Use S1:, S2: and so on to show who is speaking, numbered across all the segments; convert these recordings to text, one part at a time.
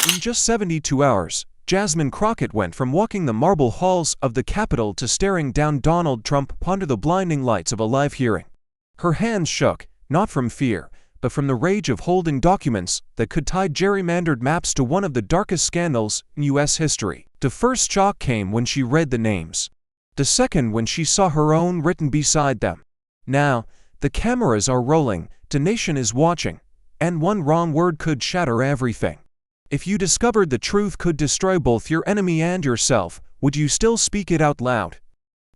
S1: In just 72 hours, Jasmine Crockett went from walking the marble halls of the Capitol to staring down Donald Trump under the blinding lights of a live hearing. Her hands shook, not from fear, but from the rage of holding documents that could tie gerrymandered maps to one of the darkest scandals in U.S. history. The first shock came when she read the names. The second when she saw her own written beside them. Now, the cameras are rolling, the nation is watching, and one wrong word could shatter everything. If you discovered the truth could destroy both your enemy and yourself, would you still speak it out loud?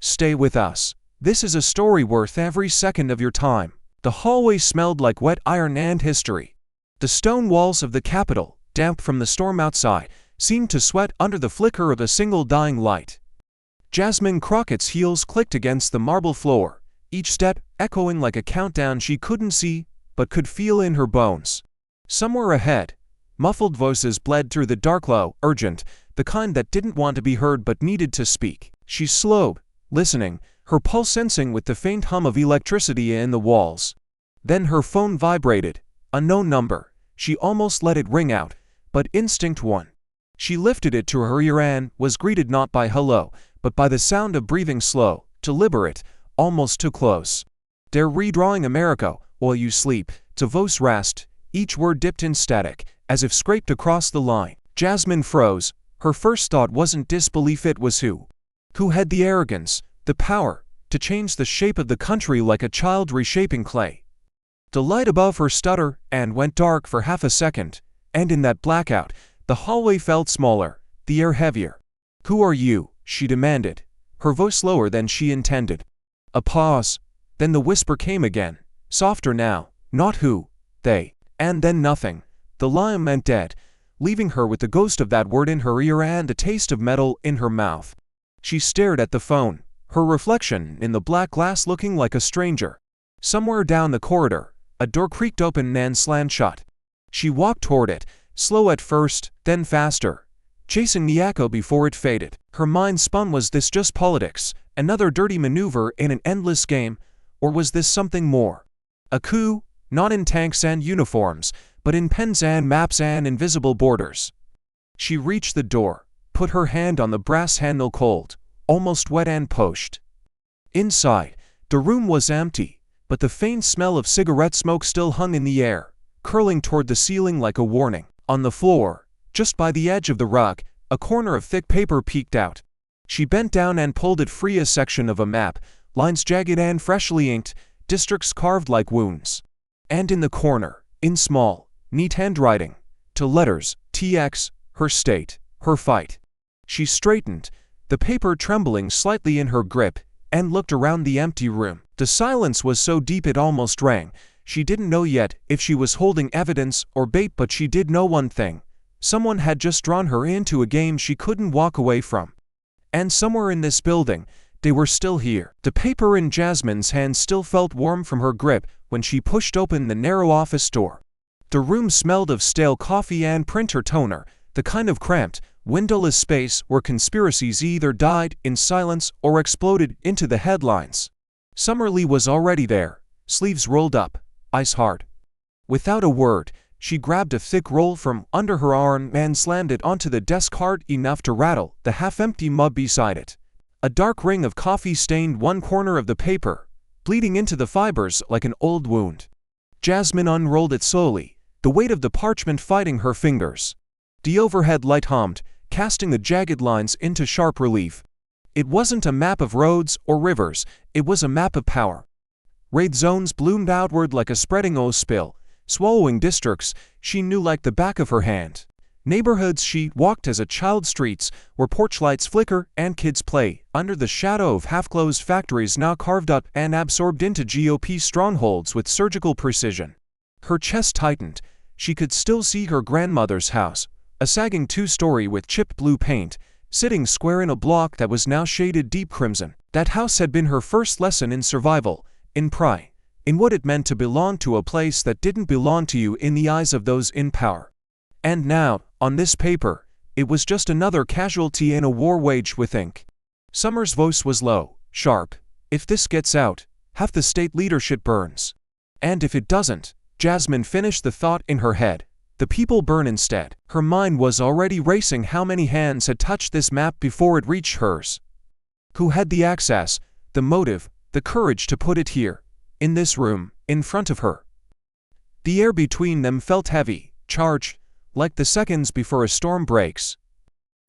S1: Stay with us. This is a story worth every second of your time. The hallway smelled like wet iron and history. The stone walls of the Capitol, damp from the storm outside, seemed to sweat under the flicker of a single dying light. Jasmine Crockett's heels clicked against the marble floor, each step echoing like a countdown she couldn't see but could feel in her bones. Somewhere ahead, muffled voices bled through the dark, low, urgent, the kind that didn't want to be heard but needed to speak. She slowed, listening, her pulse sensing with the faint hum of electricity in the walls. Then her phone vibrated, a known number. She almost let it ring out, but instinct won. She lifted it to her ear and was greeted not by hello, but by the sound of breathing slow, deliberate, almost too close. "They're redrawing America while you sleep," the voice rasped, each word dipped in static, as if scraped across the line. Jasmine froze. Her first thought wasn't disbelief, it was who. Who had the arrogance, the power, to change the shape of the country like a child reshaping clay? The light above her stuttered and went dark for half a second, and in that blackout, the hallway felt smaller, the air heavier. "Who are you?" she demanded, her voice lower than she intended. A pause, then the whisper came again, softer now, not who, they, and then nothing. The line went dead, leaving her with the ghost of that word in her ear and the taste of metal in her mouth. She stared at the phone, her reflection in the black glass looking like a stranger. Somewhere down the corridor, a door creaked open and slammed shut. She walked toward it, slow at first, then faster, chasing the echo before it faded. Her mind spun, was this just politics, another dirty maneuver in an endless game, or was this something more? A coup, not in tanks and uniforms, but in pens and maps and invisible borders. She reached the door, put her hand on the brass handle, cold, almost wet and pushed. Inside, the room was empty, but the faint smell of cigarette smoke still hung in the air, curling toward the ceiling like a warning. On the floor, just by the edge of the rug, a corner of thick paper peeked out. She bent down and pulled it free, a section of a map, lines jagged and freshly inked, districts carved like wounds. And in the corner, in small, neat handwriting, to letters, TX, her state, her fight. She straightened, the paper trembling slightly in her grip, and looked around the empty room. The silence was so deep it almost rang. She didn't know yet if she was holding evidence or bait, but she did know one thing. Someone had just drawn her into a game she couldn't walk away from. And somewhere in this building, they were still here. The paper in Jasmine's hand still felt warm from her grip when she pushed open the narrow office door. The room smelled of stale coffee and printer toner, the kind of cramped, windowless space where conspiracies either died in silence or exploded into the headlines. Summerlee was already there, sleeves rolled up, eyes hard. Without a word, she grabbed a thick roll from under her arm and slammed it onto the desk hard enough to rattle the half-empty mug beside it. A dark ring of coffee stained one corner of the paper, bleeding into the fibers like an old wound. Jasmine unrolled it slowly, the weight of the parchment fighting her fingers. The overhead light hummed, casting the jagged lines into sharp relief. It wasn't a map of roads or rivers, it was a map of power. Red zones bloomed outward like a spreading oil spill, swallowing districts she knew like the back of her hand. Neighborhoods she walked as a child, streets where porch lights flicker and kids play under the shadow of half-closed factories now carved up and absorbed into GOP strongholds with surgical precision. Her chest tightened. She could still see her grandmother's house, a sagging two-story with chipped blue paint, sitting square in a block that was now shaded deep crimson. That house had been her first lesson in survival, in pride, in what it meant to belong to a place that didn't belong to you in the eyes of those in power. And now, on this paper, it was just another casualty in a war waged with ink. Summer's voice was low, sharp. "If this gets out, half the state leadership burns. And if it doesn't," Jasmine finished the thought in her head. The people burn instead. Her mind was already racing how many hands had touched this map before it reached hers. Who had the access, the motive, the courage to put it here, in this room, in front of her? The air between them felt heavy, charged, like the seconds before a storm breaks.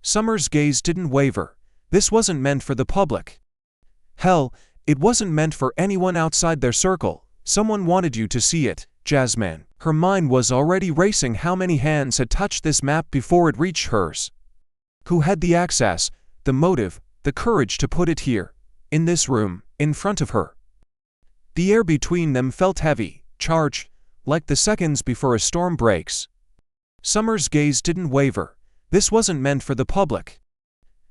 S1: Summer's gaze didn't waver. This wasn't meant for the public. Hell, it wasn't meant for anyone outside their circle. Someone wanted you to see it, Jasmaine. Her mind was already racing how many hands had touched this map before it reached hers. Who had the access, the motive, the courage to put it here, in this room, in front of her? The air between them felt heavy, charged, like the seconds before a storm breaks. Summer's gaze didn't waver. This wasn't meant for the public.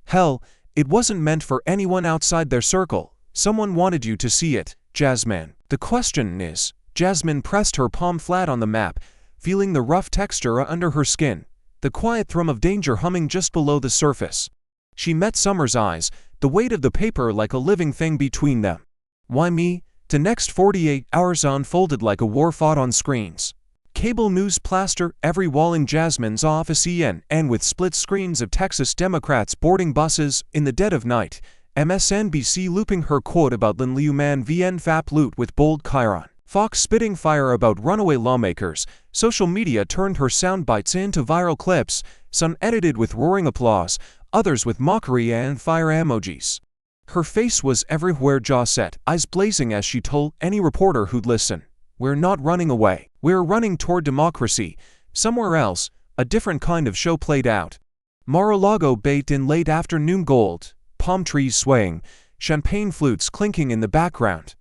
S1: Hell, it wasn't meant for anyone outside their circle. Someone wanted you to see it, Jasmaine. The question is, Jasmine pressed her palm flat on the map, feeling the rough texture under her skin, the quiet thrum of danger humming just below the surface. She met Summer's eyes, the weight of the paper like a living thing between them. Why me? The next 48 hours unfolded like a war fought on screens. Cable news plaster every wall in Jasmine's office and with split screens of Texas Democrats boarding buses in the dead of night, MSNBC looping her quote about Lin Liu Man Vien Fap Loot with bold chyron. Fox spitting fire about runaway lawmakers. Social media turned her sound bites into viral clips, some edited with roaring applause, others with mockery and fire emojis. Her face was everywhere, jaw set, eyes blazing as she told any reporter who'd listen. We're not running away. We're running toward democracy. Somewhere else, a different kind of show played out. Mar-a-Lago bathed in late afternoon gold, palm trees swaying, champagne flutes clinking in the background.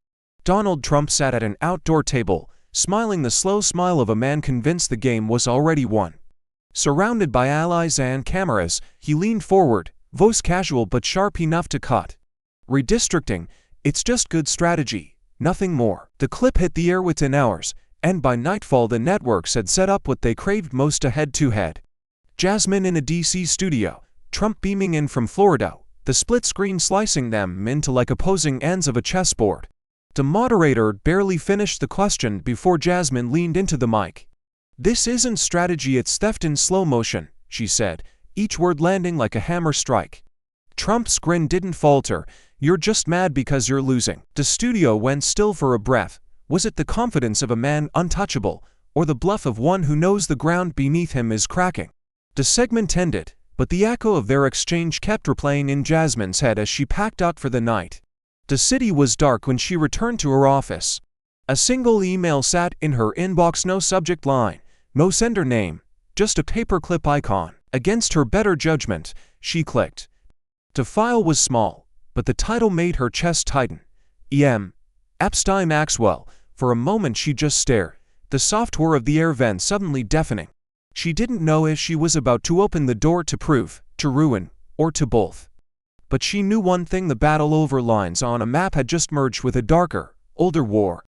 S1: Donald Trump sat at an outdoor table, smiling the slow smile of a man convinced the game was already won. Surrounded by allies and cameras, he leaned forward, voice casual but sharp enough to cut. Redistricting, it's just good strategy, nothing more. The clip hit the air within hours, and by nightfall the networks had set up what they craved most, a head-to-head. Jasmine in a DC studio, Trump beaming in from Florida, the split screen slicing them into like opposing ends of a chessboard. The moderator barely finished the question before Jasmine leaned into the mic. This isn't strategy, it's theft in slow motion, she said, each word landing like a hammer strike. Trump's grin didn't falter. You're just mad because you're losing. The studio went still for a breath. Was it the confidence of a man untouchable, or the bluff of one who knows the ground beneath him is cracking? The segment ended, but the echo of their exchange kept replaying in Jasmine's head as she packed out for the night. The city was dark when she returned to her office. A single email sat in her inbox, no subject line, no sender name, just a paperclip icon. Against her better judgment, she clicked. The file was small, but the title made her chest tighten. E.M. Epstein Maxwell. For a moment she just stared, the soft whir of the air vent suddenly deafening. She didn't know if she was about to open the door to proof, to ruin, or to both. But she knew one thing: the battle over lines on a map had just merged with a darker, older war.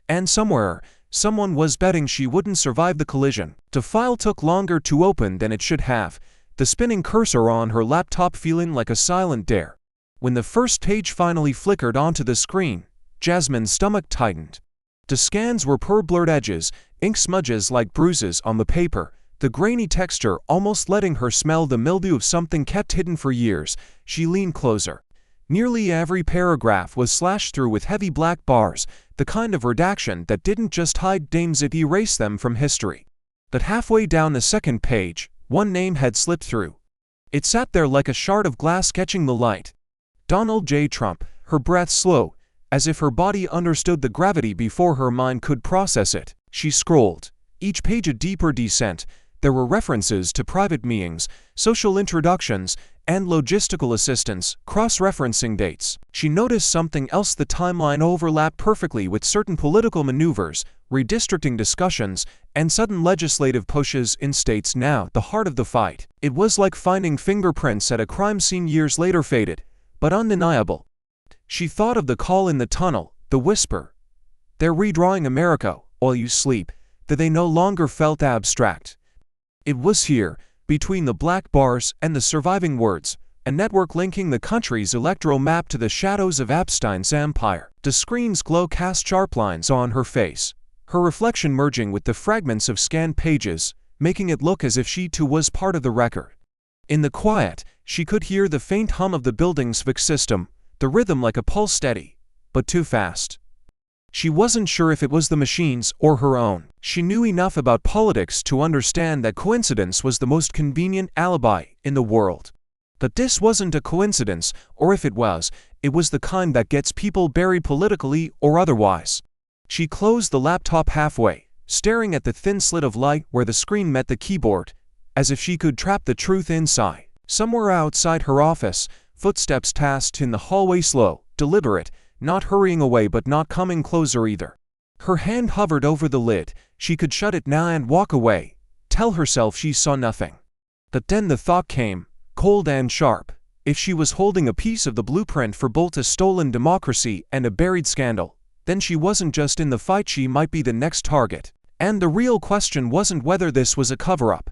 S1: And somewhere, someone was betting she wouldn't survive the collision. The file took longer to open than it should have, the spinning cursor on her laptop feeling like a silent dare. When the first page finally flickered onto the screen, Jasmine's stomach tightened. The scans were blurred edges, ink smudges like bruises on the paper, the grainy texture almost letting her smell the mildew of something kept hidden for years. She leaned closer. Nearly every paragraph was slashed through with heavy black bars, the kind of redaction that didn't just hide names, it erased them from history. But halfway down the second page, one name had slipped through. It sat there like a shard of glass catching the light. Donald J. Trump, her breath slow, as if her body understood the gravity before her mind could process it. She scrolled, each page a deeper descent. There were references to private meetings, social introductions, and logistical assistance, cross-referencing dates. She noticed something else: the timeline overlapped perfectly with certain political maneuvers, redistricting discussions, and sudden legislative pushes in states now the heart of the fight. It was like finding fingerprints at a crime scene years later, faded, but undeniable. She thought of the call in the tunnel, the whisper. They're redrawing America while you sleep, that they no longer felt abstract. It was here, between the black bars and the surviving words, a network linking the country's electoral map to the shadows of Epstein's empire. The screen's glow cast sharp lines on her face, her reflection merging with the fragments of scanned pages, making it look as if she too was part of the record. In the quiet, she could hear the faint hum of the building's fixed system, the rhythm like a pulse steady, but too fast. She wasn't sure if it was the machine's or her own. She knew enough about politics to understand that coincidence was the most convenient alibi in the world. But this wasn't a coincidence, or if it was the kind that gets people buried politically or otherwise. She closed the laptop halfway, staring at the thin slit of light where the screen met the keyboard, as if she could trap the truth inside. Somewhere outside her office, footsteps passed in the hallway, slow, deliberate, not hurrying away but not coming closer either. Her hand hovered over the lid. She could shut it now and walk away, tell herself she saw nothing. But then the thought came, cold and sharp. If she was holding a piece of the blueprint for both a stolen democracy and a buried scandal, then she wasn't just in the fight, she might be the next target. And the real question wasn't whether this was a cover-up.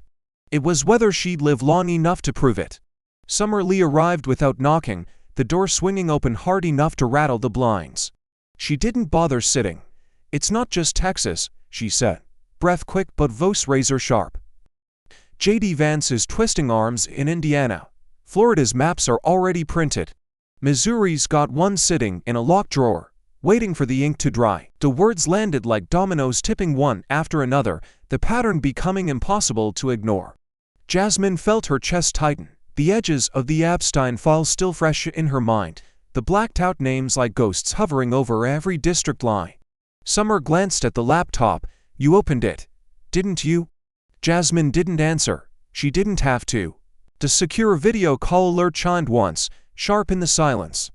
S1: It was whether she'd live long enough to prove it. Summer Lee arrived without knocking, the door swinging open hard enough to rattle the blinds. She didn't bother sitting. "It's not just Texas," she said, breath quick but voice razor sharp. J.D. Vance is twisting arms in Indiana. Florida's maps are already printed. Missouri's got one sitting in a locked drawer, waiting for the ink to dry. The words landed like dominoes, tipping one after another, the pattern becoming impossible to ignore. Jasmine felt her chest tighten, the edges of the Epstein files still fresh in her mind, the blacked-out names like ghosts hovering over every district line. Summer glanced at the laptop. "You opened it, didn't you?" Jasmine didn't answer. She didn't have to. The secure video call alert chimed once, sharp in the silence.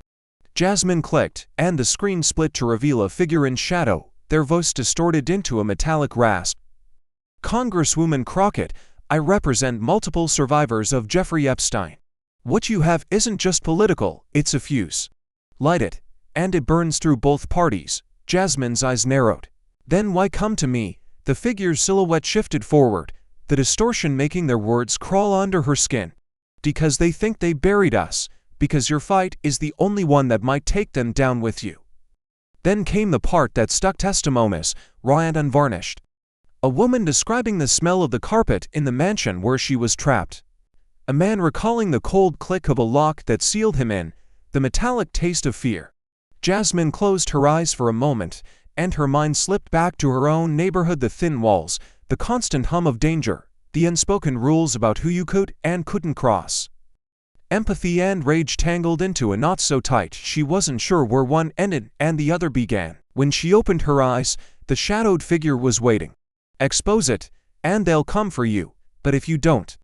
S1: Jasmine clicked, and the screen split to reveal a figure in shadow, their voice distorted into a metallic rasp. "Congresswoman Crockett, I represent multiple survivors of Jeffrey Epstein. What you have isn't just political, it's a fuse. Light it, and it burns through both parties." Jasmine's eyes narrowed. "Then why come to me?" The figure's silhouette shifted forward, the distortion making their words crawl under her skin. "Because they think they buried us, because your fight is the only one that might take them down with you." Then came the part that stuck: testimonies, raw and unvarnished. A woman describing the smell of the carpet in the mansion where she was trapped. A man recalling the cold click of a lock that sealed him in, the metallic taste of fear. Jasmine closed her eyes for a moment, and her mind slipped back to her own neighborhood, the thin walls, the constant hum of danger, the unspoken rules about who you could and couldn't cross. Empathy and rage tangled into a knot so tight she wasn't sure where one ended and the other began. When she opened her eyes, the shadowed figure was waiting. "Expose it, and they'll come for you, but if you don't."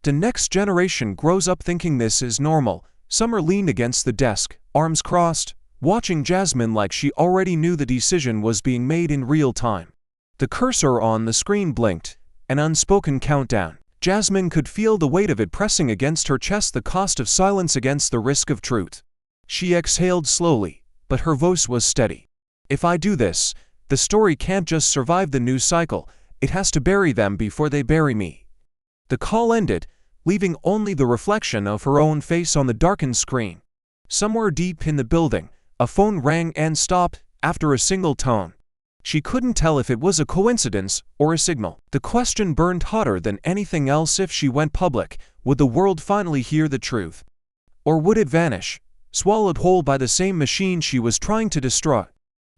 S1: The next generation grows up thinking this is normal. Summer leaned against the desk, arms crossed, watching Jasmine like she already knew the decision was being made in real time. The cursor on the screen blinked, an unspoken countdown. Jasmine could feel the weight of it pressing against her chest, the cost of silence against the risk of truth. She exhaled slowly, but her voice was steady. "If I do this, the story can't just survive the news cycle, it has to bury them before they bury me." The call ended, leaving only the reflection of her own face on the darkened screen. Somewhere deep in the building, a phone rang and stopped after a single tone. She couldn't tell if it was a coincidence or a signal. The question burned hotter than anything else: if she went public, would the world finally hear the truth? Or would it vanish, swallowed whole by the same machine she was trying to destroy?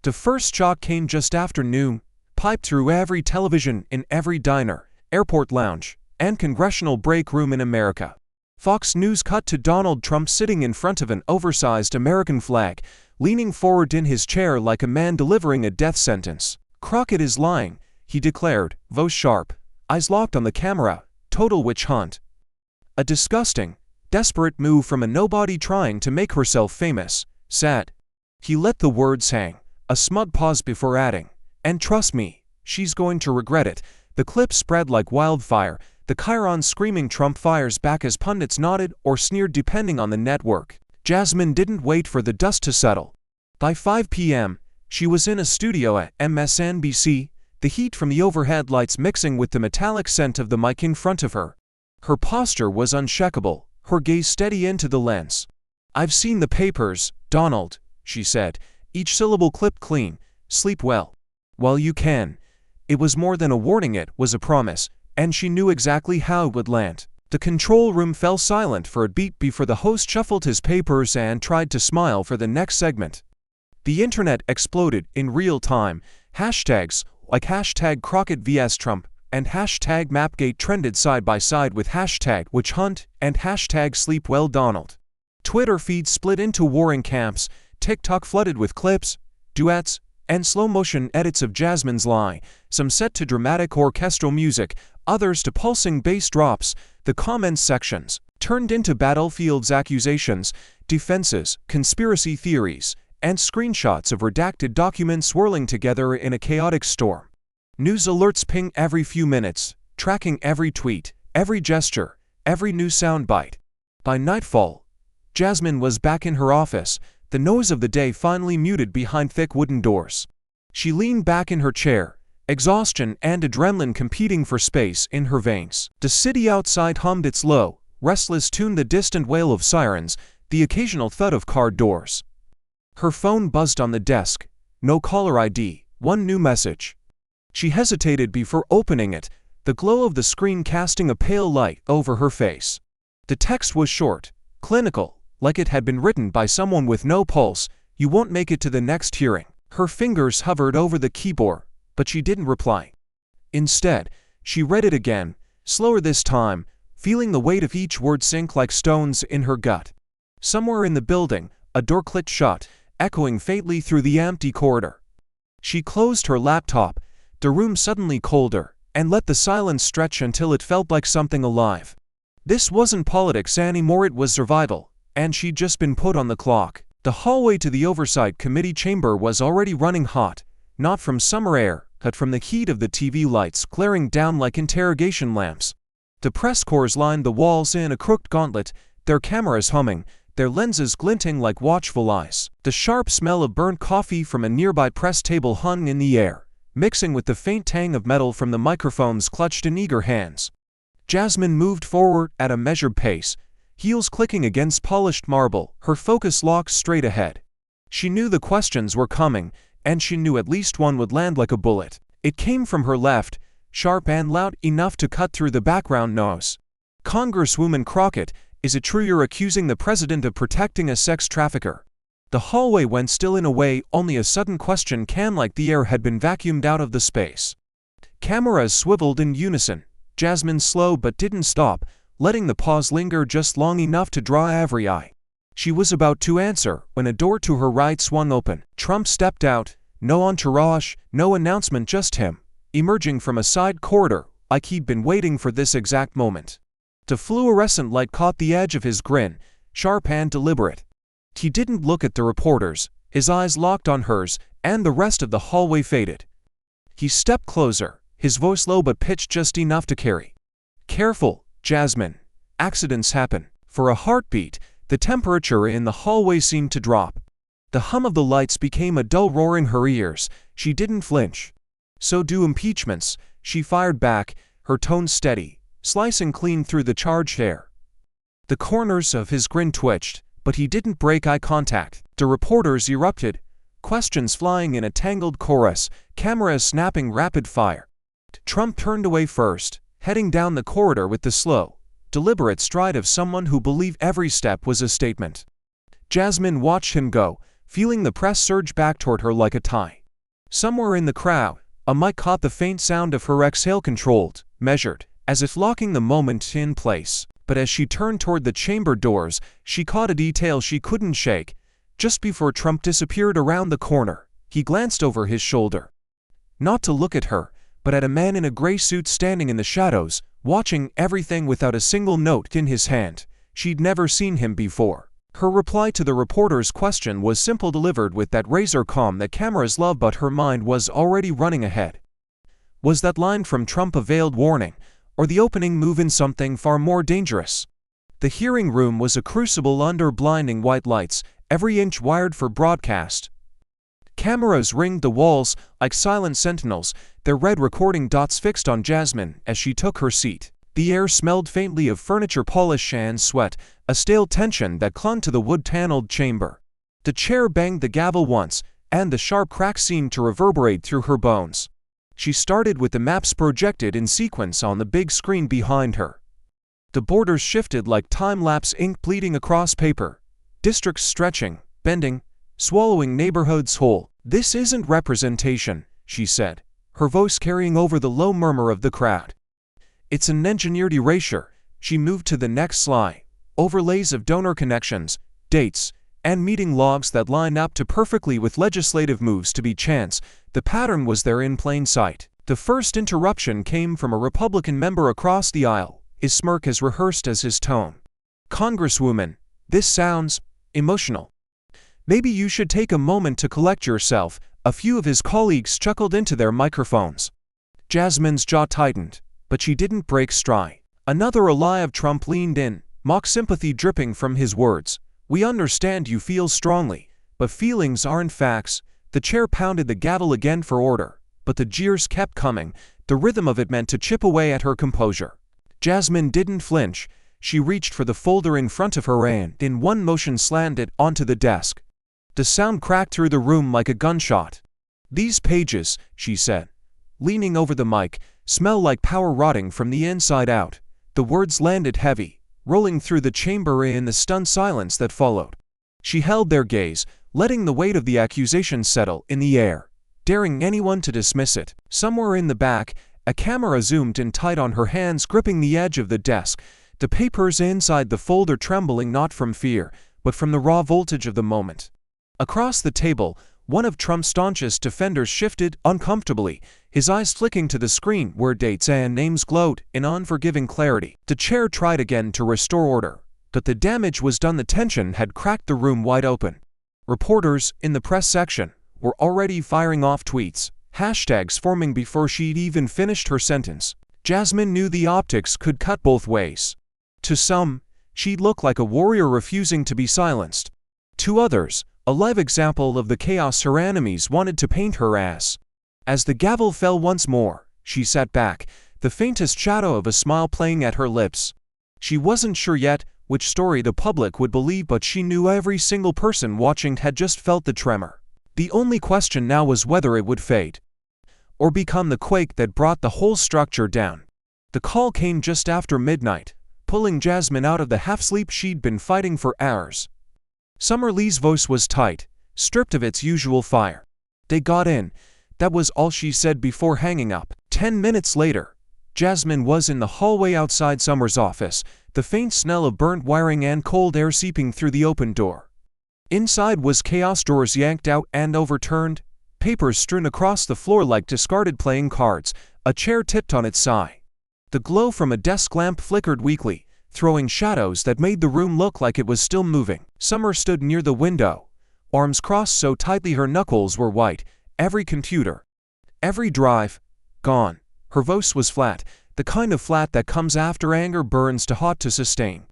S1: The first shock came just after noon, piped through every television in every diner, airport lounge, and congressional break room in America. Fox News cut to Donald Trump sitting in front of an oversized American flag, leaning forward in his chair like a man delivering a death sentence. "Crockett is lying," he declared, voice sharp, eyes locked on the camera. "Total witch hunt. A disgusting, desperate move from a nobody trying to make herself famous." Sad. He let the words hang, a smug pause before adding, "And trust me, she's going to regret it." The clip spread like wildfire, the chyron screaming Trump fires back as pundits nodded or sneered depending on the network. Jasmine didn't wait for the dust to settle. By 5 p.m., she was in a studio at MSNBC, the heat from the overhead lights mixing with the metallic scent of the mic in front of her. Her posture was unshakable, her gaze steady into the lens. "I've seen the papers, Donald," she said, each syllable clipped clean. "Sleep well. While you can." It was more than a warning, it was a promise. and she knew exactly how it would land. The control room fell silent for a beat before the host shuffled his papers and tried to smile for the next segment. The internet exploded in real time. Hashtags like hashtag Crockett vs Trump and hashtag Mapgate trended side by side with hashtag Witch Hunt and hashtag Sleep Well Donald. Twitter feeds split into warring camps. TikTok flooded with clips, duets, and slow-motion edits of Jasmine's lie, some set to dramatic orchestral music, others to pulsing bass drops. The comments sections turned into battlefields, accusations, defenses, conspiracy theories, and screenshots of redacted documents swirling together in a chaotic storm. News alerts ping every few minutes, tracking every tweet, every gesture, every new soundbite. By nightfall, Jasmine was back in her office, the noise of the day finally muted behind thick wooden doors. She leaned back in her chair, exhaustion and adrenaline competing for space in her veins. The city outside hummed its low, restless tune, the distant wail of sirens, the occasional thud of car doors. Her phone buzzed on the desk. No caller ID, one new message. She hesitated before opening it, the glow of the screen casting a pale light over her face. The text was short, clinical, like it had been written by someone with no pulse. You won't make it to the next hearing. Her fingers hovered over the keyboard, but she didn't reply. Instead, she read it again, slower this time, feeling the weight of each word sink like stones in her gut. Somewhere in the building, a door clicked shut, echoing faintly through the empty corridor. She closed her laptop, the room suddenly colder, and let the silence stretch until it felt like something alive. This wasn't politics anymore, it was survival. And she'd just been put on the clock. The hallway to the Oversight Committee chamber was already running hot, not from summer air, but from the heat of the TV lights glaring down like interrogation lamps. The press corps lined the walls in a crooked gauntlet, their cameras humming, their lenses glinting like watchful eyes. The sharp smell of burnt coffee from a nearby press table hung in the air, mixing with the faint tang of metal from the microphones clutched in eager hands. Jasmine moved forward at a measured pace, heels clicking against polished marble, her focus locked straight ahead. She knew the questions were coming, and she knew at least one would land like a bullet. It came from her left, sharp and loud enough to cut through the background noise. Congresswoman Crockett, is it true you're accusing the president of protecting a sex trafficker? The hallway went still in a way only a sudden question can, like the air had been vacuumed out of the space. Cameras swiveled in unison. Jasmine slowed but didn't stop, letting the pause linger just long enough to draw every eye. She was about to answer when a door to her right swung open. Trump stepped out, no entourage, no announcement, just him, emerging from a side corridor, like he'd been waiting for this exact moment. The fluorescent light caught the edge of his grin, sharp and deliberate. He didn't look at the reporters, his eyes locked on hers, and the rest of the hallway faded. He stepped closer, his voice low but pitched just enough to carry. Careful, Jasmine. Accidents happen. For a heartbeat, the temperature in the hallway seemed to drop. The hum of the lights became a dull roar in her ears. She didn't flinch. So do impeachments, she fired back, her tone steady, slicing clean through the charged air. The corners of his grin twitched, but he didn't break eye contact. The reporters erupted, questions flying in a tangled chorus, cameras snapping rapid fire. Trump turned away first, heading down the corridor with the slow, deliberate stride of someone who believed every step was a statement. Jasmine watched him go, feeling the press surge back toward her like a tide. Somewhere in the crowd, a mic caught the faint sound of her exhale, controlled, measured, as if locking the moment in place. But as she turned toward the chamber doors, she caught a detail she couldn't shake. Just before Trump disappeared around the corner, he glanced over his shoulder. Not to look at her, but at a man in a gray suit standing in the shadows, watching everything without a single note in his hand. She'd never seen him before. Her reply to the reporter's question was simple, delivered with that razor calm that cameras love, but her mind was already running ahead. Was that line from Trump a veiled warning, or the opening move in something far more dangerous? The hearing room was a crucible under blinding white lights, every inch wired for broadcast. Cameras ringed the walls like silent sentinels, their red recording dots fixed on Jasmine as she took her seat. The air smelled faintly of furniture polish and sweat, a stale tension that clung to the wood-paneled chamber. The chair banged the gavel once, and the sharp crack seemed to reverberate through her bones. She started with the maps projected in sequence on the big screen behind her. The borders shifted like time-lapse ink bleeding across paper, districts stretching, bending, swallowing neighborhoods whole. "This isn't representation," she said, her voice carrying over the low murmur of the crowd. "It's an engineered erasure." She moved to the next slide. Overlays of donor connections, dates, and meeting logs that line up to perfectly with legislative moves to be chance. The pattern was there in plain sight. The first interruption came from a Republican member across the aisle, his smirk as rehearsed as his tone. "Congresswoman, this sounds emotional. Maybe you should take a moment to collect yourself." A few of his colleagues chuckled into their microphones. Jasmine's jaw tightened, but she didn't break stride. Another ally of Trump leaned in, mock sympathy dripping from his words. "We understand you feel strongly, but feelings aren't facts." The chair pounded the gavel again for order, but the jeers kept coming. The rhythm of it meant to chip away at her composure. Jasmine didn't flinch. She reached for the folder in front of her and, in one motion, slammed it onto the desk. The sound cracked through the room like a gunshot. "These pages," she said, leaning over the mic, "smell like power rotting from the inside out." The words landed heavy, rolling through the chamber in the stunned silence that followed. She held their gaze, letting the weight of the accusation settle in the air, daring anyone to dismiss it. Somewhere in the back, a camera zoomed in tight on her hands gripping the edge of the desk, the papers inside the folder trembling not from fear, but from the raw voltage of the moment. Across the table, one of Trump's staunchest defenders shifted uncomfortably, his eyes flicking to the screen where dates and names glowed in unforgiving clarity. The chair tried again to restore order, but the damage was done. The tension had cracked the room wide open. Reporters, in the press section, were already firing off tweets, hashtags forming before she'd even finished her sentence. Jasmine knew the optics could cut both ways. To some, she'd look like a warrior refusing to be silenced. To others, a live example of the chaos her enemies wanted to paint her as. As the gavel fell once more, she sat back, the faintest shadow of a smile playing at her lips. She wasn't sure yet which story the public would believe, but she knew every single person watching had just felt the tremor. The only question now was whether it would fade, or become the quake that brought the whole structure down. The call came just after midnight, pulling Jasmine out of the half-sleep she'd been fighting for hours. Summer Lee's voice was tight, stripped of its usual fire. "They got in." That was all she said before hanging up. 10 minutes later, Jasmine was in the hallway outside Summer's office, the faint smell of burnt wiring and cold air seeping through the open door. Inside was chaos, drawers yanked out and overturned, papers strewn across the floor like discarded playing cards, a chair tipped on its side. The glow from a desk lamp flickered weakly, throwing shadows that made the room look like it was still moving. Summer stood near the window, arms crossed so tightly her knuckles were white. Every computer, every drive, gone. Her voice was flat, the kind of flat that comes after anger burns too hot to sustain.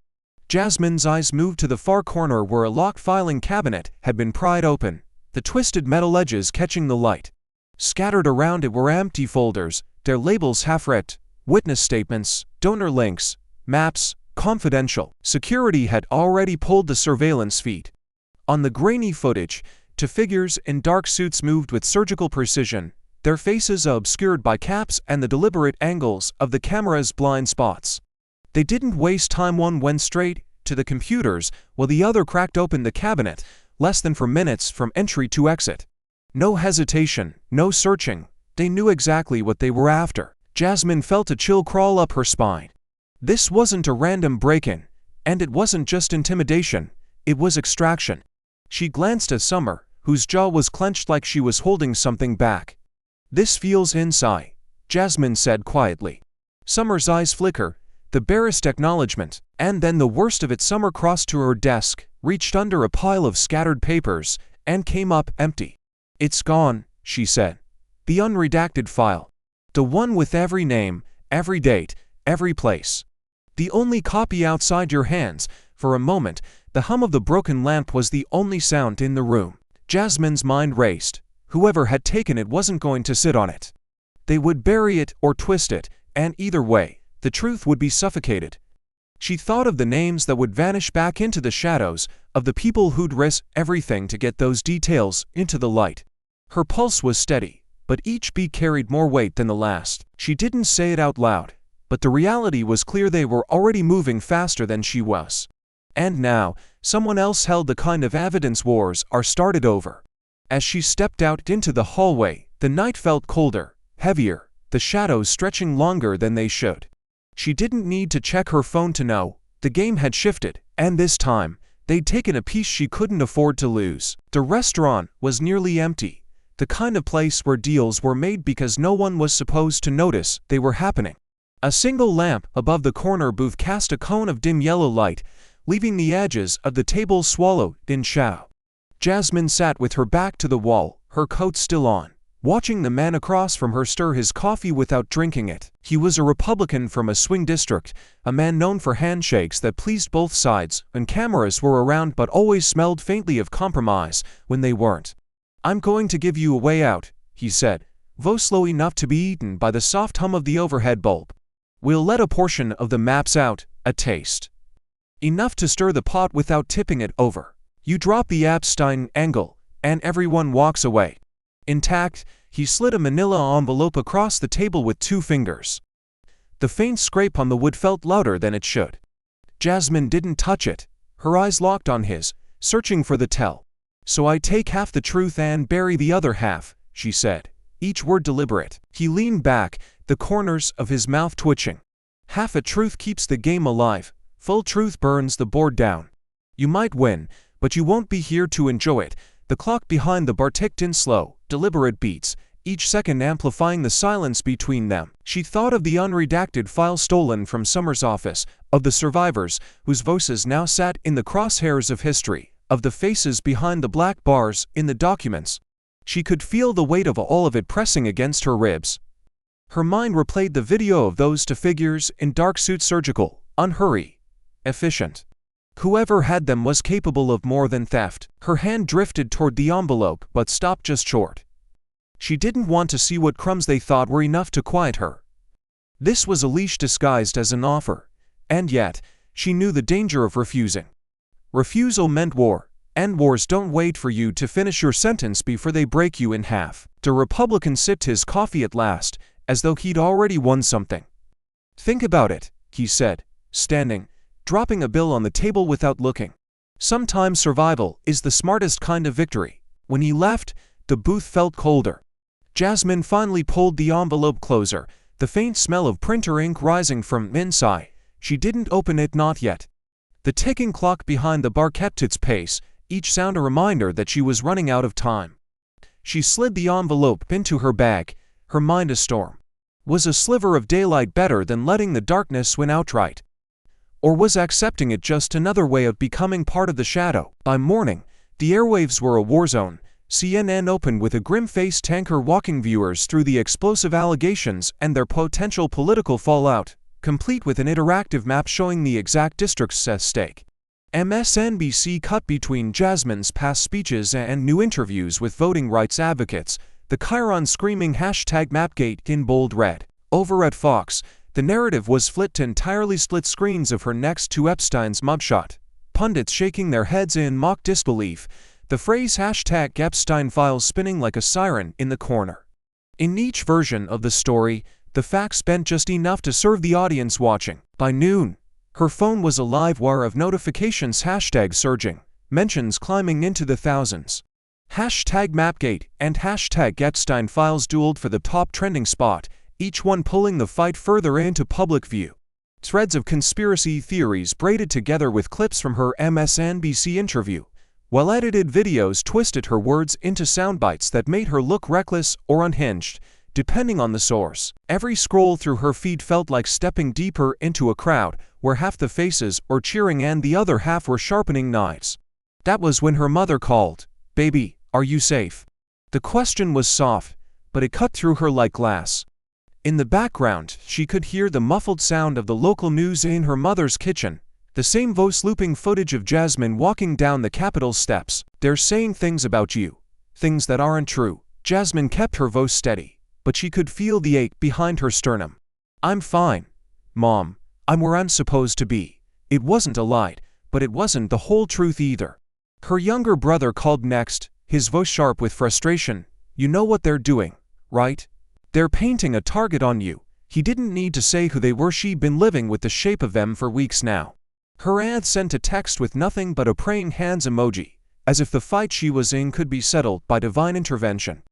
S1: Jasmine's eyes moved to the far corner where a locked filing cabinet had been pried open, the twisted metal edges catching the light. Scattered around it were empty folders, their labels half-read, witness statements, donor links, maps, confidential. Security had already pulled the surveillance feed. On the grainy footage, two figures in dark suits moved with surgical precision, their faces obscured by caps and the deliberate angles of the camera's blind spots. They didn't waste time. One went straight to the computers, while the other cracked open the cabinet, less than 4 minutes from entry to exit. No hesitation, no searching. They knew exactly what they were after. Jasmine felt a chill crawl up her spine. This wasn't a random break-in, and it wasn't just intimidation, it was extraction. She glanced at Summer, whose jaw was clenched like she was holding something back. "This feels inside," Jasmine said quietly. Summer's eyes flicker, the barest acknowledgement, and then the worst of it. Summer crossed to her desk, reached under a pile of scattered papers, and came up empty. "It's gone," she said. "The unredacted file. The one with every name, every date, every place. The only copy outside your hands." For a moment, the hum of the broken lamp was the only sound in the room. Jasmine's mind raced. Whoever had taken it wasn't going to sit on it. They would bury it or twist it, and either way, the truth would be suffocated. She thought of the names that would vanish back into the shadows, of the people who'd risk everything to get those details into the light. Her pulse was steady, but each beat carried more weight than the last. She didn't say it out loud, but the reality was clear. They were already moving faster than she was. And now, someone else held the kind of evidence wars are started over. As she stepped out into the hallway, the night felt colder, heavier, the shadows stretching longer than they should. She didn't need to check her phone to know. The game had shifted, and this time, they'd taken a piece she couldn't afford to lose. The restaurant was nearly empty, the kind of place where deals were made because no one was supposed to notice they were happening. A single lamp above the corner booth cast a cone of dim yellow light, leaving the edges of the table swallowed in shadow. Jasmine sat with her back to the wall, her coat still on, watching the man across from her stir his coffee without drinking it. He was a Republican from a swing district, a man known for handshakes that pleased both sides when cameras were around but always smelled faintly of compromise when they weren't. "I'm going to give you a way out," he said, voice low enough to be eaten by the soft hum of the overhead bulb. "We'll let a portion of the maps out, a taste. Enough to stir the pot without tipping it over. You drop the Epstein angle, and everyone walks away." Intact, he slid a manila envelope across the table with 2 fingers. The faint scrape on the wood felt louder than it should. Jasmine didn't touch it, her eyes locked on his, searching for the tell. "So I take half the truth and bury the other half," she said, each word deliberate. He leaned back, the corners of his mouth twitching. "Half a truth keeps the game alive, full truth burns the board down. You might win, but you won't be here to enjoy it." The clock behind the bar ticked in slow, deliberate beats, each second amplifying the silence between them. She thought of the unredacted file stolen from Summer's office, of the survivors, whose voices now sat in the crosshairs of history, of the faces behind the black bars in the documents. She could feel the weight of all of it pressing against her ribs. Her mind replayed the video of those 2 figures in dark suits, surgical, unhurried, efficient. Whoever had them was capable of more than theft. Her hand drifted toward the envelope but stopped just short. She didn't want to see what crumbs they thought were enough to quiet her. This was a leash disguised as an offer, and yet, she knew the danger of refusing. Refusal meant war, and wars don't wait for you to finish your sentence before they break you in half. The Republican sipped his coffee at last, as though he'd already won something. "Think about it," he said, standing, dropping a bill on the table without looking. "Sometimes survival is the smartest kind of victory." When he left, the booth felt colder. Jasmine finally pulled the envelope closer, the faint smell of printer ink rising from inside. She didn't open it, not yet. The ticking clock behind the bar kept its pace, each sound a reminder that she was running out of time. She slid the envelope into her bag, her mind a storm. Was a sliver of daylight better than letting the darkness win outright? Or was accepting it just another way of becoming part of the shadow? By morning, the airwaves were a war zone. CNN opened with a grim-faced tanker walking viewers through the explosive allegations and their potential political fallout, complete with an interactive map showing the exact districts at stake. MSNBC cut between Jasmine's past speeches and new interviews with voting rights advocates, the chyron screaming #Mapgate in bold red. Over at Fox, the narrative was flipped to entirely split screens of her next to Epstein's mugshot, pundits shaking their heads in mock disbelief, the phrase #Epstein files spinning like a siren in the corner. In each version of the story, the facts bent just enough to serve the audience watching. By noon, her phone was a live wire of notifications #surging, mentions climbing into the thousands. #Mapgate and #Epstein files dueled for the top trending spot, each one pulling the fight further into public view. Threads of conspiracy theories braided together with clips from her MSNBC interview, well-edited videos twisted her words into soundbites that made her look reckless or unhinged, depending on the source. Every scroll through her feed felt like stepping deeper into a crowd, where half the faces were cheering and the other half were sharpening knives. That was when her mother called. "Baby, are you safe?" The question was soft, but it cut through her like glass. In the background, she could hear the muffled sound of the local news in her mother's kitchen, the same voice looping footage of Jasmine walking down the Capitol steps. "They're saying things about you, things that aren't true." Jasmine kept her voice steady, but she could feel the ache behind her sternum. "I'm fine, Mom. I'm where I'm supposed to be." It wasn't a lie, but it wasn't the whole truth either. Her younger brother called next, his voice sharp with frustration. "You know what they're doing, right? They're painting a target on you. He didn't need to say who they were. She'd been living with the shape of them for weeks now. Her aunt sent a text with nothing but a praying hands emoji, as if the fight she was in could be settled by divine intervention.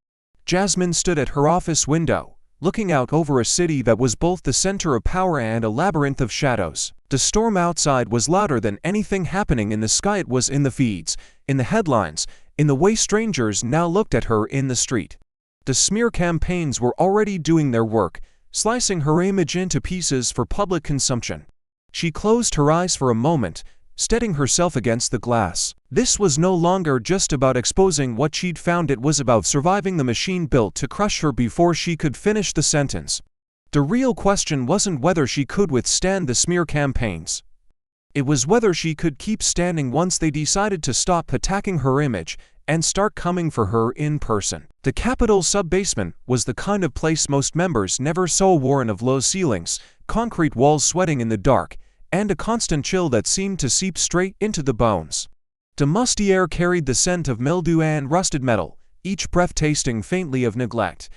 S1: Jasmine stood at her office window, looking out over a city that was both the center of power and a labyrinth of shadows. The storm outside was louder than anything happening in the sky. It was in the feeds, in the headlines, in the way strangers now looked at her in the street. The smear campaigns were already doing their work, slicing her image into pieces for public consumption. She closed her eyes for a moment, steadying herself against the glass. This was no longer just about exposing what she'd found. It was about surviving the machine built to crush her before she could finish the sentence. The real question wasn't whether she could withstand the smear campaigns. It was whether she could keep standing once they decided to stop attacking her image and start coming for her in person. The Capitol sub-basement was the kind of place most members never saw. A warren of low ceilings, concrete walls sweating in the dark, and a constant chill that seemed to seep straight into the bones. The musty air carried the scent of mildew and rusted metal, each breath tasting faintly of neglect.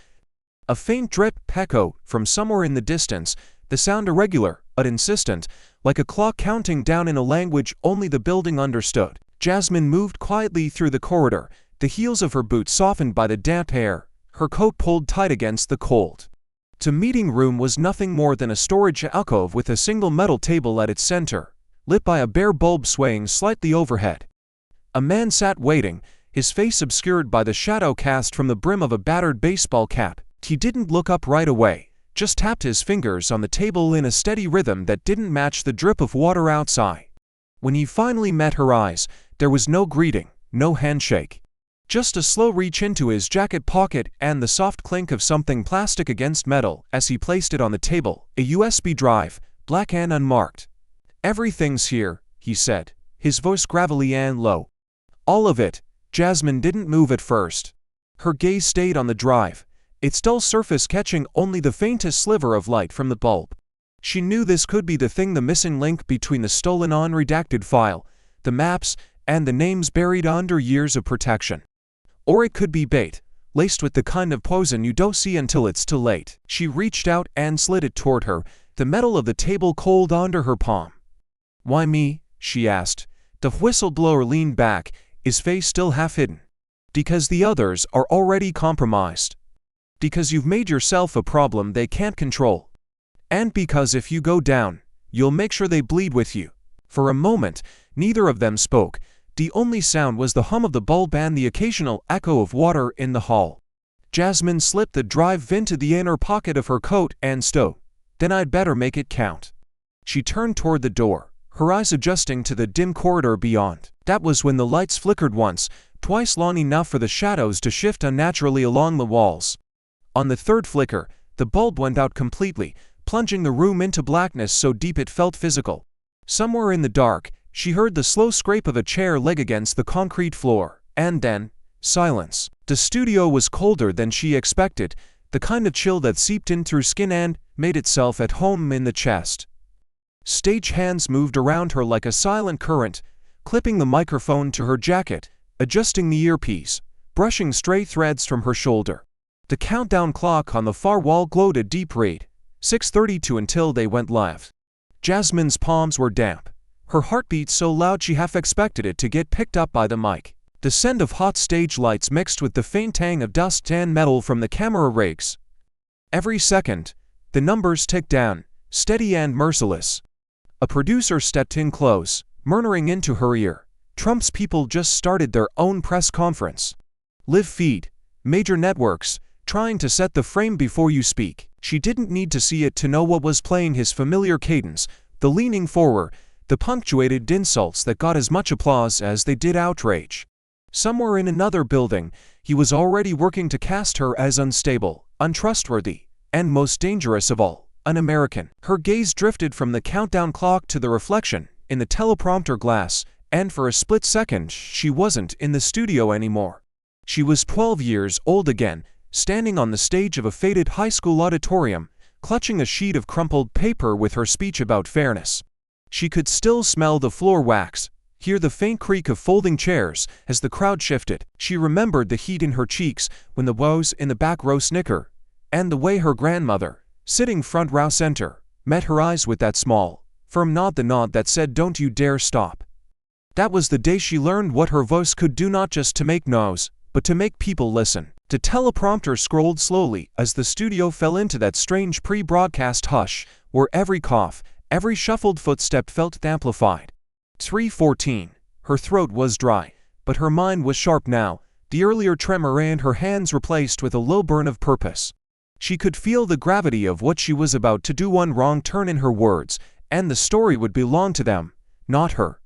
S1: A faint drip echoed from somewhere in the distance, the sound irregular, but insistent, like a clock counting down in a language only the building understood. Jasmine moved quietly through the corridor, the heels of her boots softened by the damp air, her coat pulled tight against the cold. The meeting room was nothing more than a storage alcove with a single metal table at its center, lit by a bare bulb swaying slightly overhead. A man sat waiting, his face obscured by the shadow cast from the brim of a battered baseball cap. He didn't look up right away, just tapped his fingers on the table in a steady rhythm that didn't match the drip of water outside. When he finally met her eyes, there was no greeting, no handshake. Just a slow reach into his jacket pocket and the soft clink of something plastic against metal as he placed it on the table, a USB drive, black and unmarked. "Everything's here," he said, his voice gravelly and low. "All of it." Jasmine didn't move at first. Her gaze stayed on the drive, its dull surface catching only the faintest sliver of light from the bulb. She knew this could be the thing, the missing link between the stolen unredacted file, the maps, and the names buried under years of protection. Or it could be bait, laced with the kind of poison you don't see until it's too late. She reached out and slid it toward her, the metal of the table cold under her palm. "Why me?" she asked. The whistleblower leaned back, his face still half hidden. "Because the others are already compromised. Because you've made yourself a problem they can't control. And because if you go down, you'll make sure they bleed with you." For a moment, neither of them spoke. The only sound was the hum of the bulb and the occasional echo of water in the hall. Jasmine slipped the drive into the inner pocket of her coat and stowed. "Then I'd better make it count." She turned toward the door, her eyes adjusting to the dim corridor beyond. That was when the lights flickered once, twice, long enough for the shadows to shift unnaturally along the walls. On the third flicker, the bulb went out completely, plunging the room into blackness so deep it felt physical. Somewhere in the dark, she heard the slow scrape of a chair leg against the concrete floor, and then, silence. The studio was colder than she expected, the kind of chill that seeped in through skin and made itself at home in the chest. Stage hands moved around her like a silent current, clipping the microphone to her jacket, adjusting the earpiece, brushing stray threads from her shoulder. The countdown clock on the far wall glowed a deep read, 6:32 until they went live. Jasmine's palms were damp, her heartbeat so loud she half expected it to get picked up by the mic. The scent of hot stage lights mixed with the faint tang of dust and metal from the camera rigs. Every second, the numbers ticked down, steady and merciless. A producer stepped in close, murmuring into her ear. "Trump's people just started their own press conference. Live feed, major networks, trying to set the frame before you speak." She didn't need to see it to know what was playing, his familiar cadence, the leaning forward, the punctuated insults that got as much applause as they did outrage. Somewhere in another building, he was already working to cast her as unstable, untrustworthy, and most dangerous of all, un-American. Her gaze drifted from the countdown clock to the reflection in the teleprompter glass, and for a split second she wasn't in the studio anymore. She was 12 years old again, standing on the stage of a faded high school auditorium, clutching a sheet of crumpled paper with her speech about fairness. She could still smell the floor wax, hear the faint creak of folding chairs as the crowd shifted. She remembered the heat in her cheeks when the woes in the back row snicker, And the way her grandmother, sitting front row center, met her eyes with that small, firm nod, the nod that said, "Don't you dare stop." That was the day she learned what her voice could do, not just to make noise, but to make people listen. The teleprompter scrolled slowly as the studio fell into that strange pre-broadcast hush, where every cough, every shuffled footstep felt amplified. 3:14. Her throat was dry, but her mind was sharp now, the earlier tremor in her hands replaced with a low burn of purpose. She could feel the gravity of what she was about to do. One wrong turn in her words, and the story would belong to them, not her.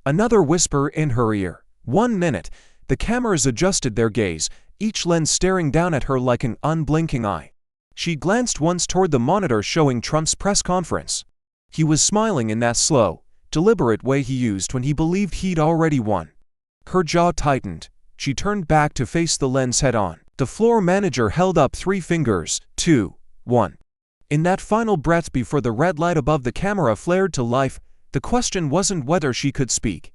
S1: Another whisper in her ear. 1 minute. The cameras adjusted their gaze, each lens staring down at her like an unblinking eye. She glanced once toward the monitor showing Trump's press conference. He was smiling in that slow, deliberate way he used when he believed he'd already won. Her jaw tightened. She turned back to face the lens head-on. The floor manager held up 3 fingers. 2, 1. In that final breath before the red light above the camera flared to life, the question wasn't whether she could speak.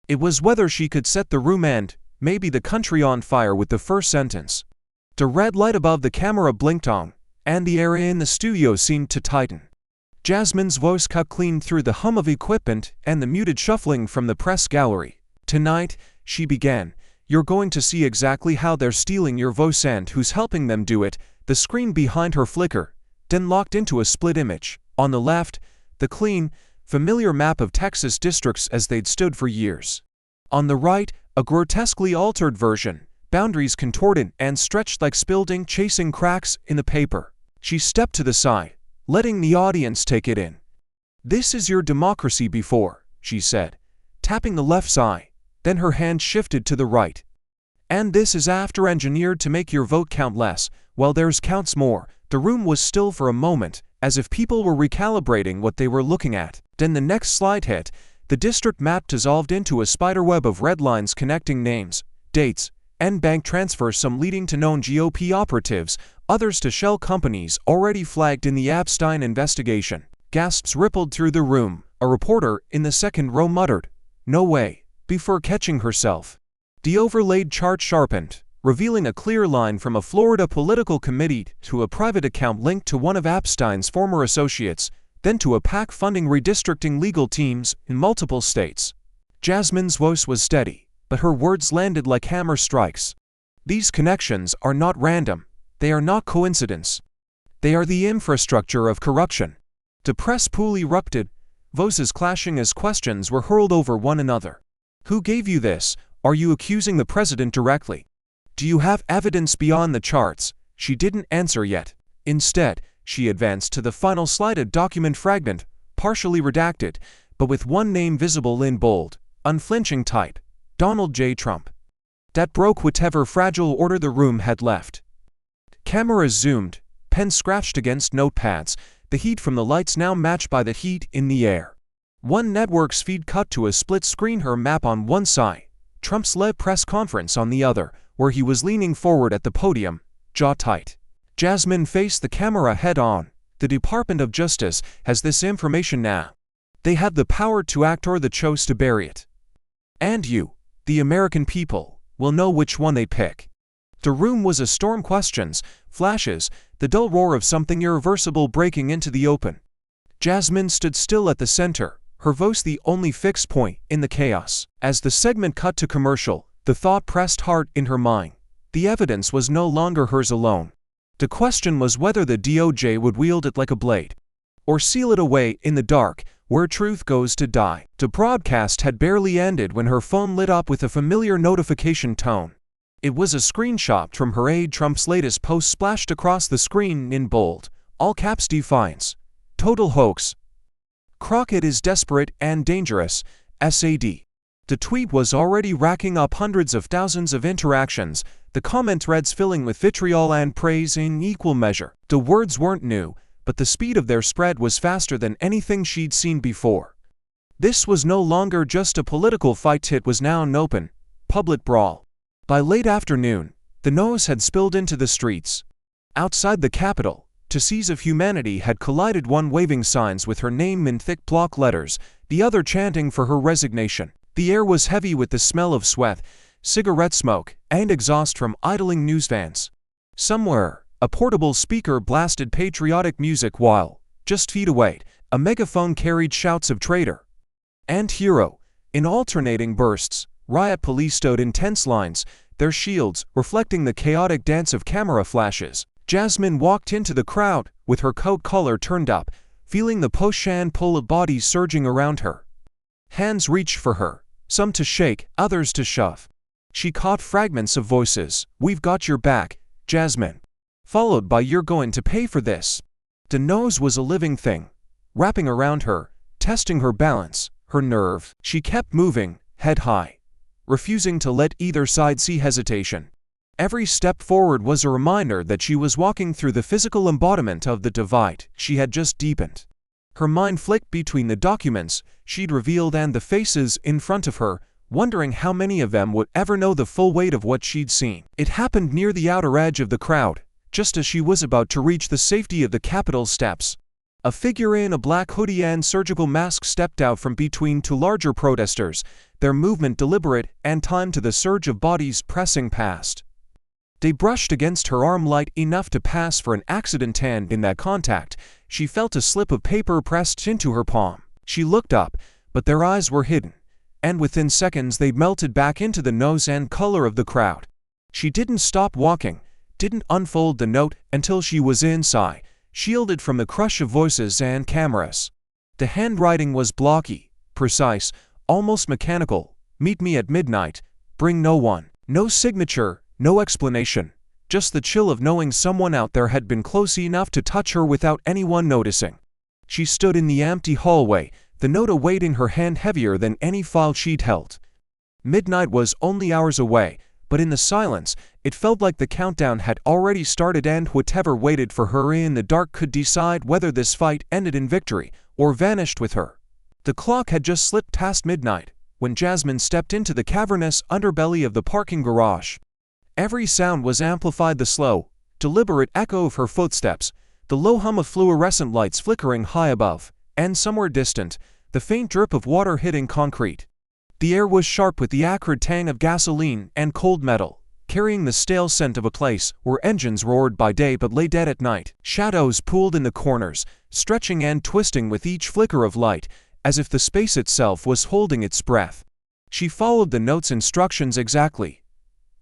S1: It was whether she could set the room and, maybe the country, on fire with the first sentence. The red light above the camera blinked on, and the air in the studio seemed to tighten. Jasmine's voice cut clean through the hum of equipment and the muted shuffling from the press gallery. "Tonight," she began, "you're going to see exactly how they're stealing your voice and who's helping them do it." The screen behind her flickered, then locked into a split image. On the left, the clean, familiar map of Texas districts as they'd stood for years. On the right, a grotesquely altered version, boundaries contorted and stretched like spilled ink chasing cracks in the paper. She stepped to the side, letting the audience take it in. "This is your democracy before," she said, tapping the left side. Then her hand shifted to the right. "And this is after, engineered to make your vote count less, while theirs counts more." The room was still for a moment, as if people were recalibrating what they were looking at. Then the next slide hit. The district map dissolved into a spiderweb of red lines connecting names, dates, and bank transfers, some leading to known GOP operatives, others to shell companies already flagged in the Epstein investigation. Gasps rippled through the room. A reporter in the second row muttered, "No way," before catching herself. The overlaid chart sharpened, revealing a clear line from a Florida political committee to a private account linked to one of Epstein's former associates, then to a PAC funding redistricting legal teams in multiple states. Jasmine's voice was steady, but her words landed like hammer strikes. "These connections are not random. They are not coincidence. They are the infrastructure of corruption." The press pool erupted, voices clashing as questions were hurled over one another. "Who gave you this? Are you accusing the president directly? Do you have evidence beyond the charts?" She didn't answer yet. Instead, she advanced to the final slide, a document fragment, partially redacted, but with one name visible in bold, unflinching type: Donald J. Trump. That broke whatever fragile order the room had left. Cameras zoomed, pens scratched against notepads, the heat from the lights now matched by the heat in the air. One network's feed cut to a split screen, her map on one side, Trump's led press conference on the other, where he was leaning forward at the podium, jaw tight. Jasmine faced the camera head-on. "The Department of Justice has this information now. They have the power to act, or they chose to bury it. And you, the American people, will know which one they pick." The room was a storm. Questions, flashes, the dull roar of something irreversible breaking into the open. Jasmine stood still at the center, her voice the only fixed point in the chaos. As the segment cut to commercial, the thought pressed hard in her mind. The evidence was no longer hers alone. The question was whether the DOJ would wield it like a blade, or seal it away in the dark, where truth goes to die. The broadcast had barely ended when her phone lit up with a familiar notification tone. It was a screenshot from her aide. Trump's latest post splashed across the screen in bold, all caps: "Defies. Total hoax. Crockett is desperate and dangerous, SAD." The tweet was already racking up hundreds of thousands of interactions, the comment threads filling with vitriol and praise in equal measure. The words weren't new, but the speed of their spread was faster than anything she'd seen before. This was no longer just a political fight, it was now an open, public brawl. By late afternoon, the noise had spilled into the streets. Outside the Capitol, two seas of humanity had collided, one waving signs with her name in thick block letters, the other chanting for her resignation. The air was heavy with the smell of sweat, cigarette smoke, and exhaust from idling news vans. Somewhere, A portable speaker blasted patriotic music while, just feet away, a megaphone carried shouts of traitor and hero. In alternating bursts, riot police stood in tense lines, their shields reflecting the chaotic dance of camera flashes. Jasmine walked into the crowd, with her coat collar turned up, feeling the push-and pull of bodies surging around her. Hands reached for her, some to shake, others to shove. She caught fragments of voices. "We've got your back, Jasmine," followed by "You're going to pay for this." The nose was a living thing, wrapping around her, testing her balance, her nerve. She kept moving, head high, refusing to let either side see hesitation. Every step forward was a reminder that she was walking through the physical embodiment of the divide she had just deepened. Her mind flicked between the documents she'd revealed and the faces in front of her, wondering how many of them would ever know the full weight of what she'd seen. It happened near the outer edge of the crowd, just as she was about to reach the safety of the Capitol steps. A figure in a black hoodie and surgical mask stepped out from between two larger protesters, their movement deliberate and timed to the surge of bodies pressing past. They brushed against her arm light enough to pass for an accident, and in that contact, she felt a slip of paper pressed into her palm. She looked up, but their eyes were hidden, and within seconds they melted back into the nose and color of the crowd. She didn't stop walking, didn't unfold the note until she was inside, shielded from the crush of voices and cameras. The handwriting was blocky, precise, almost mechanical. "Meet me at midnight, bring no one." No signature, no explanation, just the chill of knowing someone out there had been close enough to touch her without anyone noticing. She stood in the empty hallway, the note a weight in her hand heavier than any file she'd held. Midnight was only hours away, but in the silence, it felt like the countdown had already started, and whatever waited for her in the dark could decide whether this fight ended in victory or vanished with her. The clock had just slipped past midnight when Jasmine stepped into the cavernous underbelly of the parking garage. Every sound was amplified: the slow, deliberate echo of her footsteps, the low hum of fluorescent lights flickering high above, and somewhere distant, the faint drip of water hitting concrete. The air was sharp with the acrid tang of gasoline and cold metal, carrying the stale scent of a place where engines roared by day but lay dead at night. Shadows pooled in the corners, stretching and twisting with each flicker of light, as if the space itself was holding its breath. She followed the note's instructions exactly.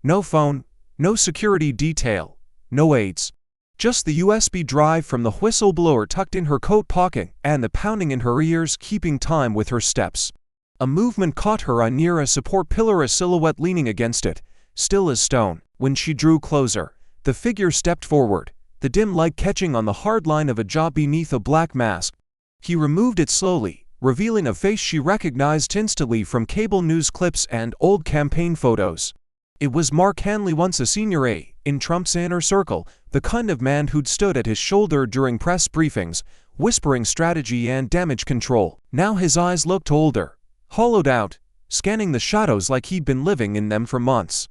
S1: No phone, no security detail, no aides. Just the USB drive from the whistleblower tucked in her coat pocket and the pounding in her ears keeping time with her steps. A movement caught her eye near a support pillar, a silhouette leaning against it, still as stone. When she drew closer, the figure stepped forward, the dim light catching on the hard line of a jaw beneath a black mask. He removed it slowly, revealing a face she recognized instantly from cable news clips and old campaign photos. It was Mark Hanley, once a senior in Trump's inner circle, the kind of man who'd stood at his shoulder during press briefings, whispering strategy and damage control. Now his eyes looked older, hollowed out, scanning the shadows like he'd been living in them for months.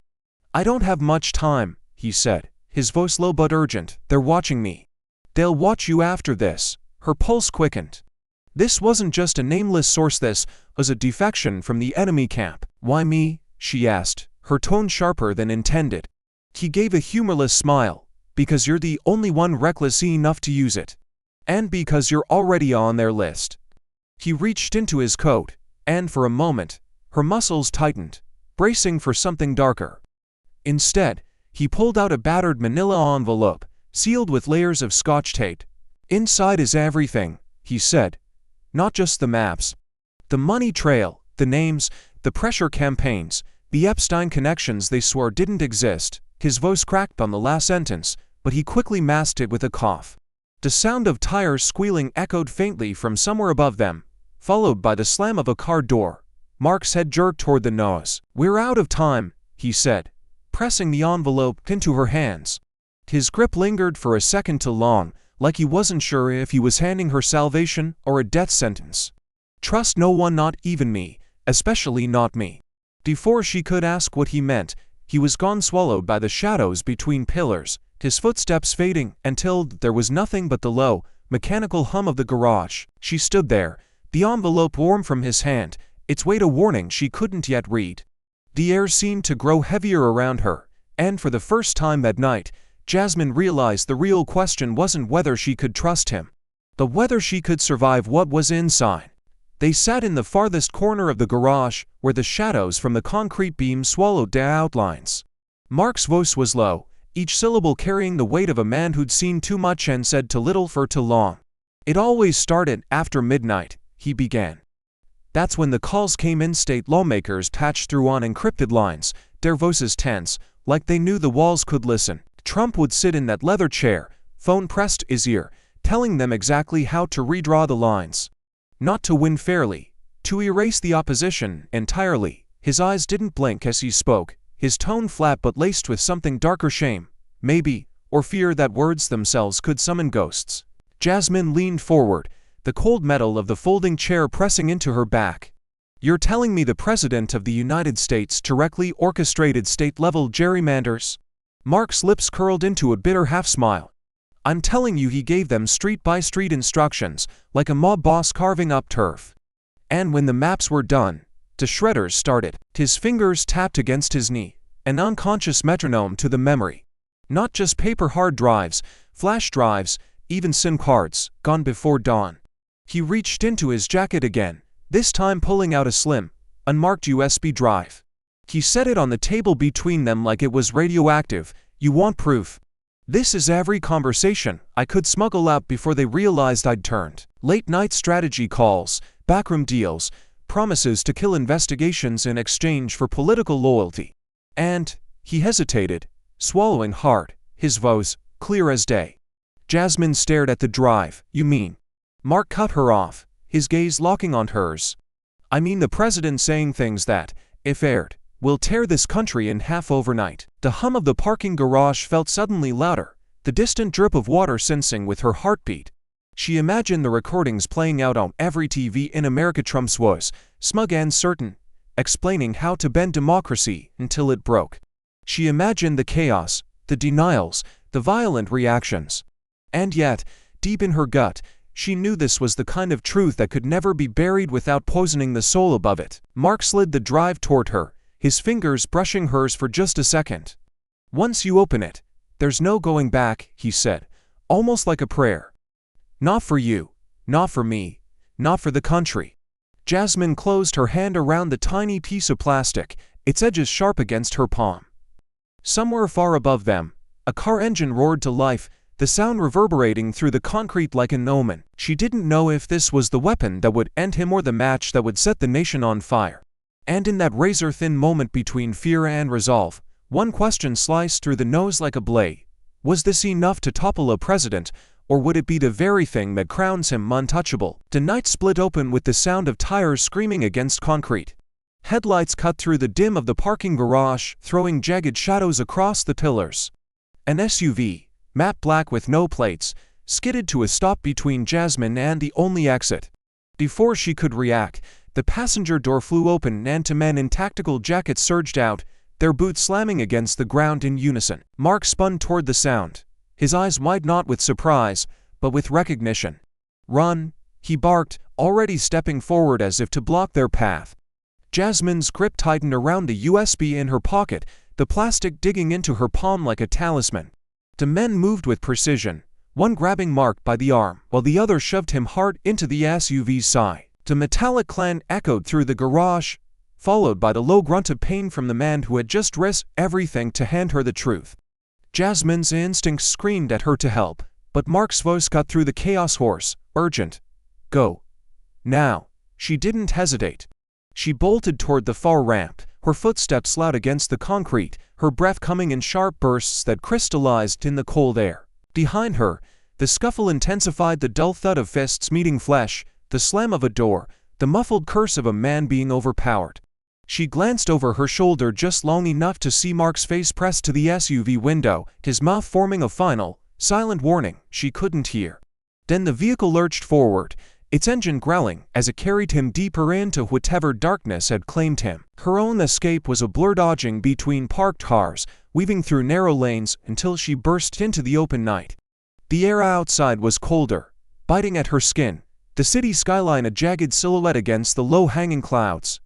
S1: "I don't have much time," he said, his voice low but urgent. "They're watching me. They'll watch you after this." Her pulse quickened. This wasn't just a nameless source, this was a defection from the enemy camp. "Why me?" she asked, her tone sharper than intended. He gave a humorless smile. "Because you're the only one reckless enough to use it. And because you're already on their list." He reached into his coat, and for a moment, her muscles tightened, bracing for something darker. Instead, he pulled out a battered manila envelope, sealed with layers of Scotch tape. "Inside is everything," he said. "Not just the maps. The money trail, the names, the pressure campaigns, the Epstein connections they swore didn't exist." His voice cracked on the last sentence, but he quickly masked it with a cough. The sound of tires squealing echoed faintly from somewhere above them, followed by the slam of a car door. Mark's head jerked toward the nose. "We're out of time," he said, pressing the envelope into her hands. His grip lingered for a second too long, like he wasn't sure if he was handing her salvation or a death sentence. "Trust no one, not even me, especially not me." Before she could ask what he meant, he was gone, swallowed by the shadows between pillars, his footsteps fading until there was nothing but the low, mechanical hum of the garage. She stood there, the envelope warm from his hand, its weight a warning she couldn't yet read. The air seemed to grow heavier around her, and for the first time that night, Jasmine realized the real question wasn't whether she could trust him, but whether she could survive what was inside. They sat in the farthest corner of the garage, where the shadows from the concrete beam swallowed their outlines. Mark's voice was low, each syllable carrying the weight of a man who'd seen too much and said too little for too long. "It always started after midnight," he began. "That's when the calls came in. State lawmakers patched through on encrypted lines, their voices tense, like they knew the walls could listen. Trump would sit in that leather chair, phone pressed to his ear, telling them exactly how to redraw the lines. Not to win fairly, to erase the opposition entirely." His eyes didn't blink as he spoke, his tone flat but laced with something darker, shame, maybe, or fear that words themselves could summon ghosts. Jasmine leaned forward, the cold metal of the folding chair pressing into her back. "You're telling me the President of the United States directly orchestrated state-level gerrymanders?" Mark's lips curled into a bitter half-smile. "I'm telling you he gave them street-by-street instructions, like a mob boss carving up turf. And when the maps were done, the shredders started." His fingers tapped against his knee, an unconscious metronome to the memory. Not just paper hard drives, flash drives, even SIM cards, gone before dawn. He reached into his jacket again, this time pulling out a slim, unmarked USB drive. He set it on the table between them like it was radioactive. "You want proof? This is every conversation I could smuggle out before they realized I'd turned. Late-night strategy calls, backroom deals, promises to kill investigations in exchange for political loyalty." And he hesitated, swallowing hard, his voice clear as day. Jasmine stared at the drive. "You mean?" Mark cut her off, his gaze locking on hers. "I mean the president saying things that, if aired, will tear this country in half overnight." The hum of the parking garage felt suddenly louder, the distant drip of water sensing with her heartbeat. She imagined the recordings playing out on every TV in America. Trump's voice, smug and certain, explaining how to bend democracy until it broke. She imagined the chaos, the denials, the violent reactions. And yet, deep in her gut, she knew this was the kind of truth that could never be buried without poisoning the soul above it. Mark slid the drive toward her, his fingers brushing hers for just a second. "Once you open it, there's no going back," he said, almost like a prayer. "Not for you, not for me, not for the country." Jasmine closed her hand around the tiny piece of plastic, its edges sharp against her palm. Somewhere far above them, a car engine roared to life, the sound reverberating through the concrete like an omen. She didn't know if this was the weapon that would end him or the match that would set the nation on fire. And in that razor-thin moment between fear and resolve, one question sliced through the nose like a blade. Was this enough to topple a president, or would it be the very thing that crowns him untouchable? The night split open with the sound of tires screaming against concrete. Headlights cut through the dim of the parking garage, throwing jagged shadows across the pillars. An SUV, matte black with no plates, skidded to a stop between Jasmine and the only exit. Before she could react, the passenger door flew open and two men in tactical jackets surged out, their boots slamming against the ground in unison. Mark spun toward the sound, his eyes wide not with surprise, but with recognition. "Run," he barked, already stepping forward as if to block their path. Jasmine's grip tightened around the USB in her pocket, the plastic digging into her palm like a talisman. The men moved with precision, one grabbing Mark by the arm, while the other shoved him hard into the SUV's side. The metallic clang echoed through the garage, followed by the low grunt of pain from the man who had just risked everything to hand her the truth. Jasmine's instincts screamed at her to help, but Mark's voice cut through the chaos hoarse, urgent. "Go. Now." She didn't hesitate. She bolted toward the far ramp, her footsteps loud against the concrete, her breath coming in sharp bursts that crystallized in the cold air. Behind her, the scuffle intensified, the dull thud of fists meeting flesh, the slam of a door, the muffled curse of a man being overpowered. She glanced over her shoulder just long enough to see Mark's face pressed to the SUV window, his mouth forming a final, silent warning she couldn't hear. Then the vehicle lurched forward, its engine growling as it carried him deeper into whatever darkness had claimed him. Her own escape was a blur dodging between parked cars, weaving through narrow lanes until she burst into the open night. The air outside was colder, biting at her skin, the city skyline a jagged silhouette against the low-hanging clouds.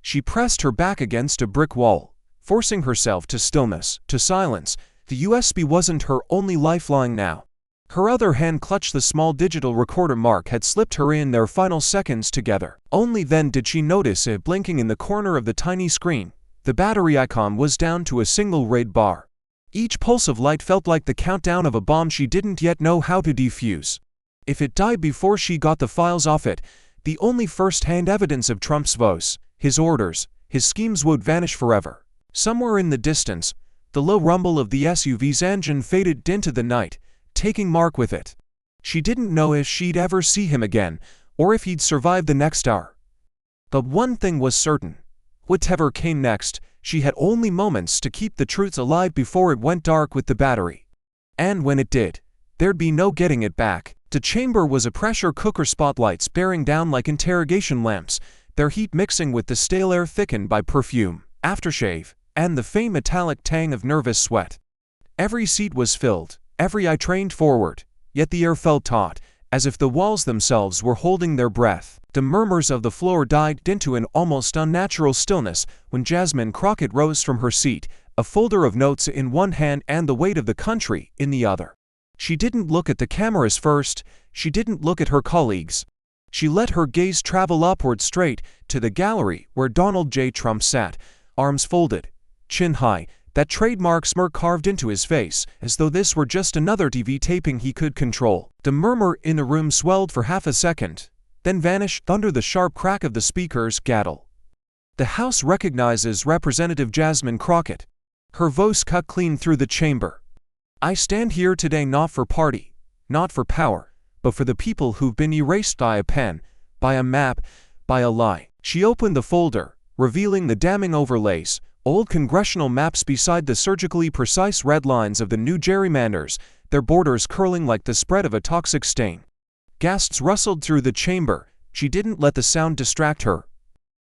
S1: She pressed her back against a brick wall, forcing herself to stillness, to silence, The USB wasn't her only lifeline now. Her other hand clutched the small digital recorder Mark had slipped her in their final seconds together. Only then did she notice it blinking in the corner of the tiny screen. The battery icon was down to a single red bar. Each pulse of light felt like the countdown of a bomb she didn't yet know how to defuse. If it died before she got the files off it, the only first-hand evidence of Trump's voice, his orders, his schemes would vanish forever. Somewhere in the distance, the low rumble of the SUV's engine faded into the night, taking Mark with it. She didn't know if she'd ever see him again, or if he'd survive the next hour. But one thing was certain. Whatever came next, she had only moments to keep the truth alive before it went dark with the battery. And when it did, there'd be no getting it back. The chamber was a pressure cooker, spotlights bearing down like interrogation lamps, their heat mixing with the stale air thickened by perfume, aftershave, and the faint metallic tang of nervous sweat. Every seat was filled, every eye trained forward, yet the air felt taut, as if the walls themselves were holding their breath. The murmurs of the floor died into an almost unnatural stillness when Jasmine Crockett rose from her seat, a folder of notes in one hand and the weight of the country in the other. She didn't look at the cameras first, she didn't look at her colleagues. She let her gaze travel upward straight to the gallery where Donald J. Trump sat, arms folded, chin high, that trademark smirk carved into his face, as though this were just another TV taping he could control. The murmur in the room swelled for half a second, then vanished under the sharp crack of the speaker's gavel. The House recognizes Representative Jasmine Crockett. Her voice cut clean through the chamber. I stand here today not for party, not for power, but for the people who've been erased by a pen, by a map, by a lie. She opened the folder, revealing the damning overlays, old congressional maps beside the surgically precise red lines of the new gerrymanders, their borders curling like the spread of a toxic stain. Gasps rustled through the chamber. She didn't let the sound distract her.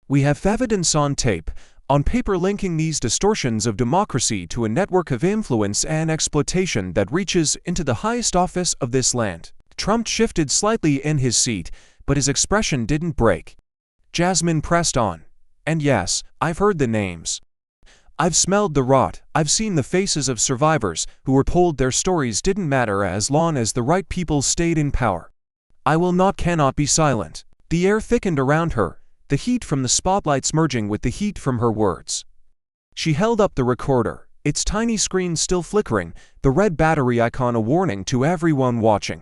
S1: We have evidence on tape, on paper, linking these distortions of democracy to a network of influence and exploitation that reaches into the highest office of this land. Trump shifted slightly in his seat, but his expression didn't break. Jasmine pressed on. And yes, I've heard the names. I've smelled the rot. I've seen the faces of survivors who were told their stories didn't matter as long as the right people stayed in power. I cannot be silent. The air thickened around her, the heat from the spotlights merging with the heat from her words. She held up the recorder, its tiny screen still flickering, the red battery icon a warning to everyone watching.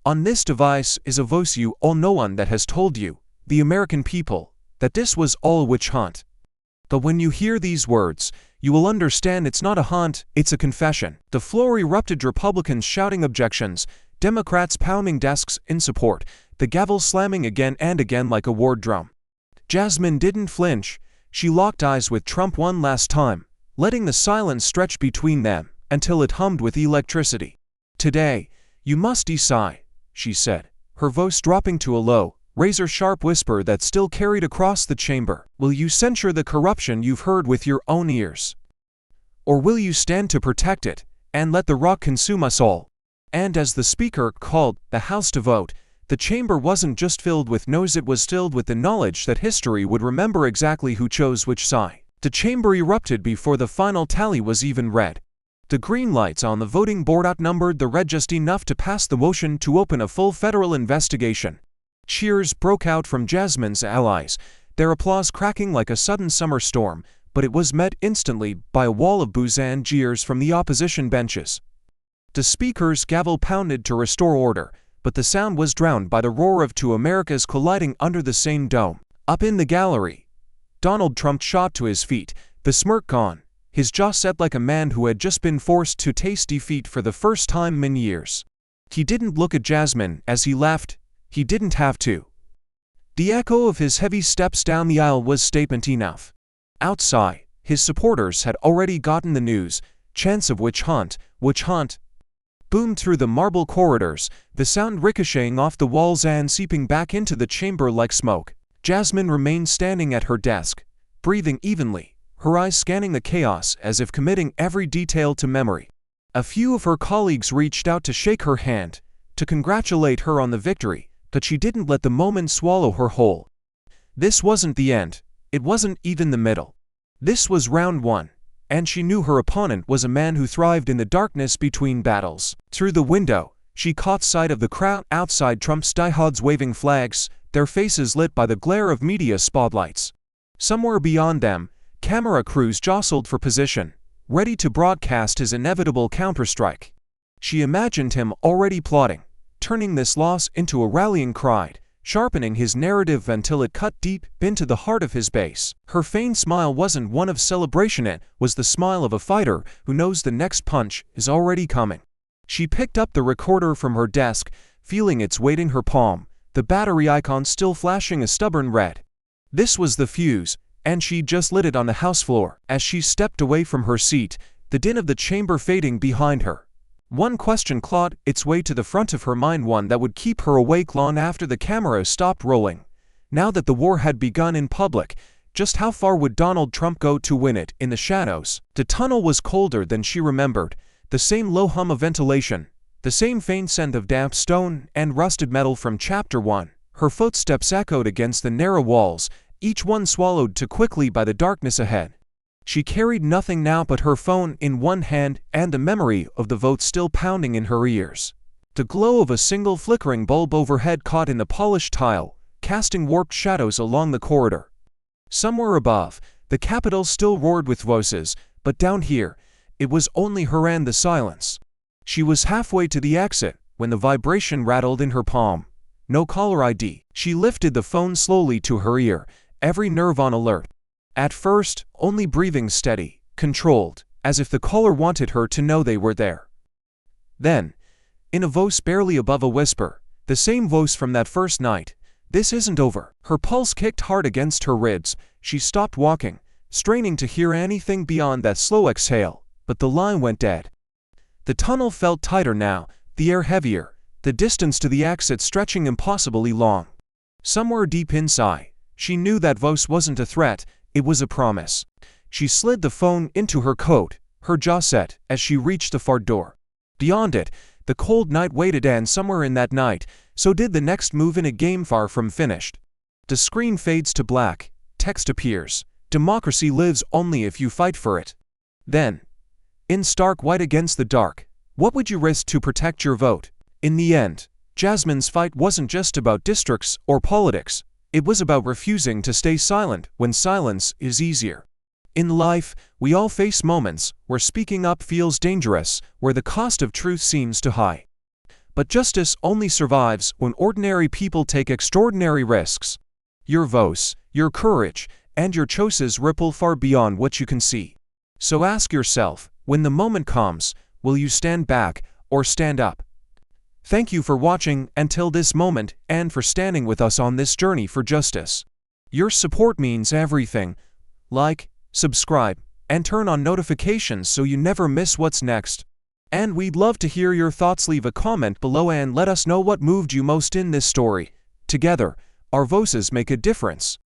S1: On this device is a voice you all know, one that has told you, the American people, that this was all a witch hunt. But when you hear these words, you will understand it's not a hunt, it's a confession. The floor erupted, Republicans shouting objections, Democrats pounding desks in support, the gavel slamming again and again like a war drum. Jasmine didn't flinch. She locked eyes with Trump one last time, letting the silence stretch between them until it hummed with electricity. Today, you must decide, she said, her voice dropping to a low, razor-sharp whisper that still carried across the chamber. Will you censure the corruption you've heard with your own ears? Or will you stand to protect it and let the rot consume us all? And as the speaker called the House to vote, the chamber wasn't just filled with noise, it was filled with the knowledge that history would remember exactly who chose which side. The chamber erupted before the final tally was even read. The green lights on the voting board outnumbered the red just enough to pass the motion to open a full federal investigation. Cheers broke out from Jasmine's allies, their applause cracking like a sudden summer storm, but it was met instantly by a wall of boos and jeers from the opposition benches. The speaker's gavel pounded to restore order, but the sound was drowned by the roar of two Americas colliding under the same dome. Up in the gallery, Donald Trump shot to his feet, the smirk gone, his jaw set like a man who had just been forced to taste defeat for the first time in years. He didn't look at Jasmine as he left. He didn't have to. The echo of his heavy steps down the aisle was statement enough. Outside, his supporters had already gotten the news. Chance of witch hunt, boomed through the marble corridors, the sound ricocheting off the walls and seeping back into the chamber like smoke. Jasmine remained standing at her desk, breathing evenly, her eyes scanning the chaos as if committing every detail to memory. A few of her colleagues reached out to shake her hand, to congratulate her on the victory, but she didn't let the moment swallow her whole. This wasn't the end. It wasn't even the middle. This was round one. and she knew her opponent was a man who thrived in the darkness between battles. Through the window, she caught sight of the crowd outside Trump's diehards waving flags, their faces lit by the glare of media spotlights. Somewhere beyond them, camera crews jostled for position, ready to broadcast his inevitable counterstrike. She imagined him already plotting, turning this loss into a rallying cry, sharpening his narrative until it cut deep into the heart of his base. Her feigned smile wasn't one of celebration, it was the smile of a fighter who knows the next punch is already coming. She picked up the recorder from her desk, feeling its weight in her palm, the battery icon still flashing a stubborn red. This was the fuse, and she'd just lit it on the house floor. As she stepped away from her seat, the din of the chamber fading behind her, one question clawed its way to the front of her mind, one that would keep her awake long after the camera stopped rolling. Now that the war had begun in public, just how far would Donald Trump go to win it? In the shadows, the tunnel was colder than she remembered, the same low hum of ventilation, the same faint scent of damp stone and rusted metal from Chapter 1. Her footsteps echoed against the narrow walls, each one swallowed too quickly by the darkness ahead. She carried nothing now but her phone in one hand and the memory of the vote still pounding in her ears. The glow of a single flickering bulb overhead caught in the polished tile, casting warped shadows along the corridor. Somewhere above, the Capitol still roared with voices, but down here, it was only her and the silence. She was halfway to the exit when the vibration rattled in her palm. No caller ID. She lifted the phone slowly to her ear, every nerve on alert. At first, only breathing steady, controlled, as if the caller wanted her to know they were there. Then, in a voice barely above a whisper, the same voice from that first night, "This isn't over." Her pulse kicked hard against her ribs. She stopped walking, straining to hear anything beyond that slow exhale, but the line went dead. The tunnel felt tighter now, the air heavier, the distance to the exit stretching impossibly long. Somewhere deep inside, she knew that voice wasn't a threat, it was a promise. She slid the phone into her coat, her jaw set, as she reached the far door. Beyond it, the cold night waited, and somewhere in that night, so did the next move in a game far from finished. The screen fades to black, text appears, "Democracy lives only if you fight for it." Then, in stark white against the dark, what would you risk to protect your vote? In the end, Jasmine's fight wasn't just about districts or politics. It was about refusing to stay silent when silence is easier. In life, we all face moments where speaking up feels dangerous, where the cost of truth seems too high. But justice only survives when ordinary people take extraordinary risks. Your voice, your courage, and your choices ripple far beyond what you can see. So ask yourself, when the moment comes, will you stand back or stand up? Thank you for watching until this moment and for standing with us on this journey for justice. Your support means everything. Like, subscribe, and turn on notifications so you never miss what's next. And we'd love to hear your thoughts. Leave a comment below and let us know what moved you most in this story. Together, our voices make a difference.